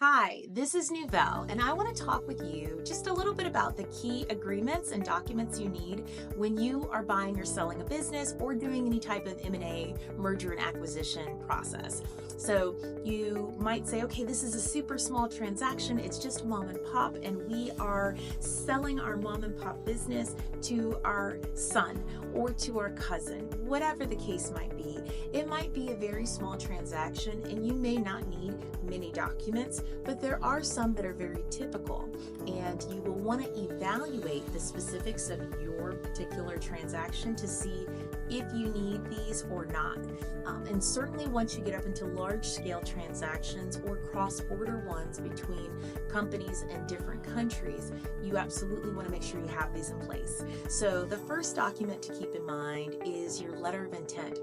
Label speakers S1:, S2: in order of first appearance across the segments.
S1: Hi, this is Nouvelle, and I want to talk with you just a little bit about the key agreements and documents you need when you are buying or selling a business or doing any type of M&A, merger and acquisition process. So you might say, okay, this is a super small transaction. It's just mom and pop, and we are selling our mom and pop business to our son or to our cousin, whatever the case might be. It might be a very small transaction, and you may not need many documents, but there are some that are very typical, and you will want to evaluate the specifics of your particular transaction to see if you need these or not. And certainly once you get up into large-scale transactions or cross-border ones between companies and different countries, you absolutely want to make sure you have these in place. So the first document to keep in mind is your letter of intent.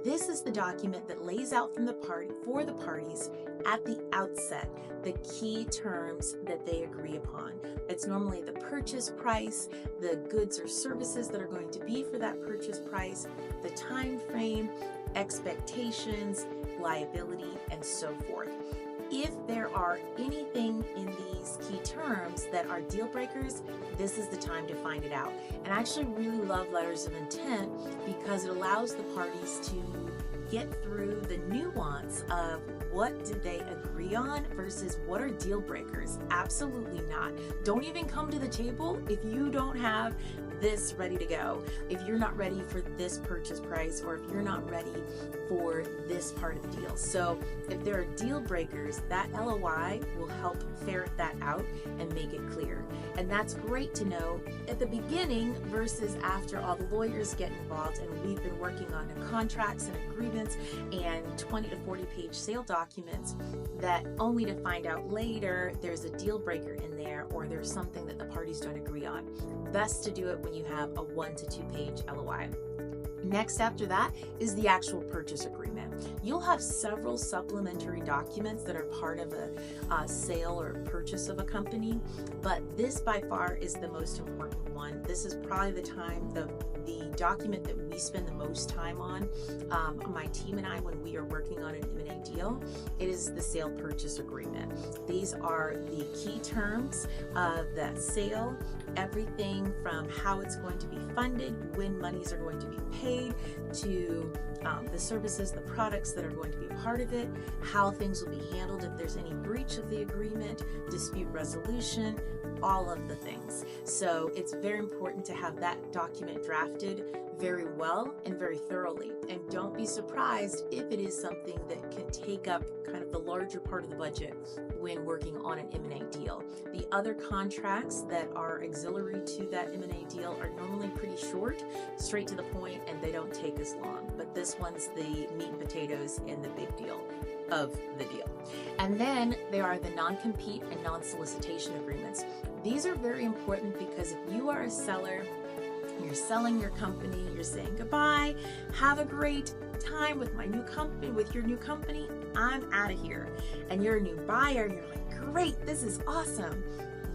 S1: This is the document that lays out for the parties at the outset the key terms that they agree upon. It's normally the purchase price, the goods or services that are going to be for that purchase price, the time frame, expectations, liability, and so forth. If there are anything in these key terms that are deal breakers, this is the time to find it out. And I actually really love letters of intent because it allows the parties to get through the nuance of what did they agree on versus what are deal breakers. Absolutely not. Don't even come to the table if you don't have this ready to go. If you're not ready for this purchase price, or if you're not ready for this part of the deal. So if there are deal breakers, that LOI will help ferret that out and make it clear. And that's great to know at the beginning versus after all the lawyers get involved and we've been working on the contracts and agreements and 20 to 40 page sale documents, that only to find out later there's a deal breaker in there or there's something that the parties don't agree on. Best to do it when you have a 1 to 2 page LOI. Next after that is the actual purchase agreement. You'll have several supplementary documents that are part of a sale or purchase of a company, but this by far is the most important one. This is probably the document that we spend the most time on, my team and I, when we are working on an M&A deal. It is the sale purchase agreement. These are the key terms of that sale, everything from how it's going to be funded, when monies are going to be paid, to the services, the products that are going to be part of it, how things will be handled if there's any breach of the agreement, dispute resolution, all of the things. So it's very important to have that document drafted very well and very thoroughly. And don't be surprised if it is something that can take up kind of the larger part of the budget when working on an M&A deal. The other contracts that are auxiliary to that M&A deal are normally pretty short, straight to the point, and they don't take as long. But this one's the meat and potatoes and the big deal of the deal. And then there are the non-compete and non-solicitation agreements. These are very important because if you are a seller, you're selling your company, you're saying goodbye, have a great time with my new company, with your new company, I'm out of here. And you're a new buyer, and you're like, great, this is awesome.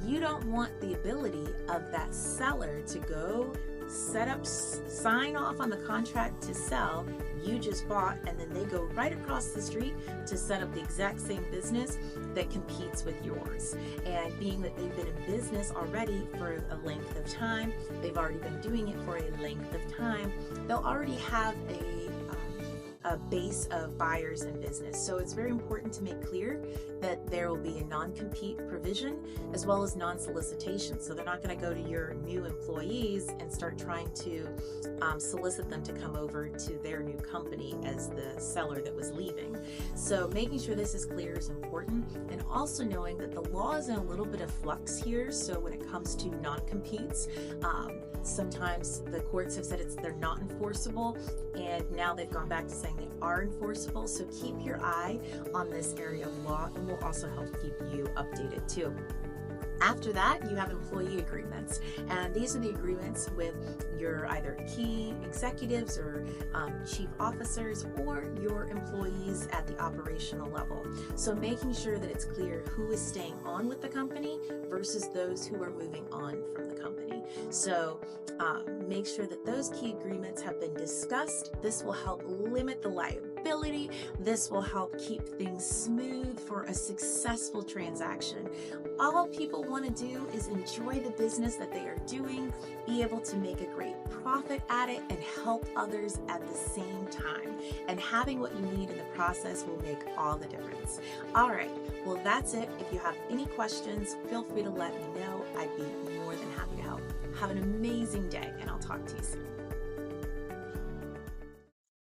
S1: You don't want the ability of that seller to go set up, sign off on the contract to sell you just bought, and then they go right across the street to set up the exact same business that competes with yours. And being that they've been in business already for a length of time, they've already been doing it for a length of time, they'll already have a base of buyers in business. So it's very important to make clear that there will be a non-compete provision as well as non-solicitation. So they're not going to go to your new employees and start trying to solicit them to come over to their new company as the seller that was leaving. So making sure this is clear is important, and also knowing that the law is in a little bit of flux here. So when it comes to non-competes, sometimes the courts have said they're not enforceable, and now they've gone back to saying they are enforceable. So keep your eye on this area of law, and will also help keep you updated too. After that, you have employee agreements, and these are the agreements with your either key executives or chief officers or your employees at the operational level. So making sure that it's clear who is staying on with the company versus those who are moving on from the company. So make sure that those key agreements have been discussed. This will help limit the accountability. This will help keep things smooth for a successful transaction. All people want to do is enjoy the business that they are doing, be able to make a great profit at it, and help others at the same time. And having what you need in the process will make all the difference. All right, well, that's it. If you have any questions, feel free to let me know. I'd be more than happy to help. Have an amazing day, and I'll talk to you soon.